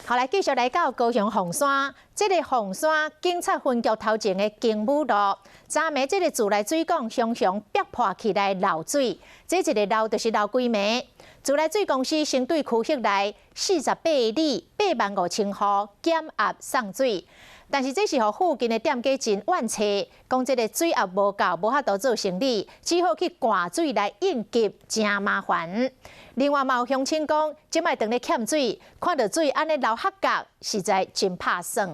后来继续来到高雄凤山，这个凤山警察分局头前的经武路，昨暝这个自来水管常常逼破起来漏水，这一个漏就是漏几暝。自来水公司先对区域内48里85000户减压送水，但是这是互附近的店家真怨气，讲这个水压无够，无法度做生意，只好去灌水来应急，真麻烦。另外，嘛有乡亲讲，即摆当咧欠水，看到水安尼流黑角，实在真拍算。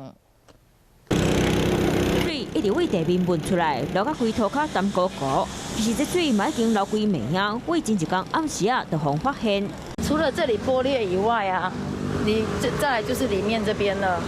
水一直为地面问出来，流到规涂骹澹糊糊。其实这水嘛已经流几暝啊，为前一天暗时就互发现。除了这里破裂以外啊，再来就是里面这边了，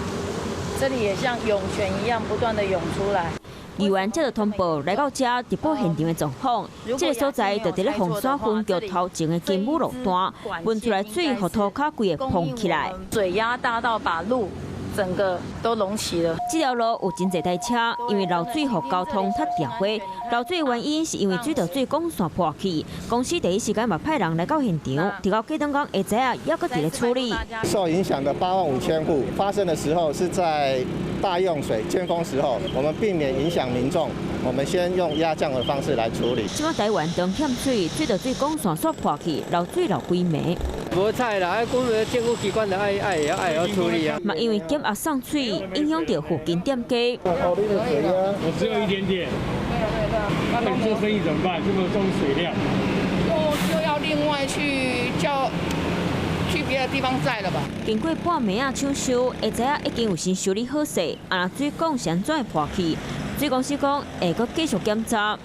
这里也像涌泉一样不断的涌出来。议员接到通报来到这直播现场的状况，这个所在就伫咧凤山分局头前的金武路段，问出来水和涂骹规个碰起来，水压大到把路整个都隆起了。这条路有真侪台车，因为漏水和交通太掉花。漏水原因是因为水道水管线破去，公司第一时间嘛派人来到现场，提到计灯讲下仔啊，要搁伫咧处理。受影响的85000户发生的时候是在大用水尖峰时候，我们避免影响民众，我们先用压降的方式来处理。即马台湾当欠水，水道水管线煞破去，漏水漏几暝。无采啦，管政府机关就爱处理啊。嘛，因为减压送水，影响到附近店家。我只有一点点。那你做生意怎么办？这么重水量？就要另外去别的地方载了吧。经过半暝啊抢修，下仔已经有先修理好势，啊水管是安怎破去？水公司讲会阁继续检查。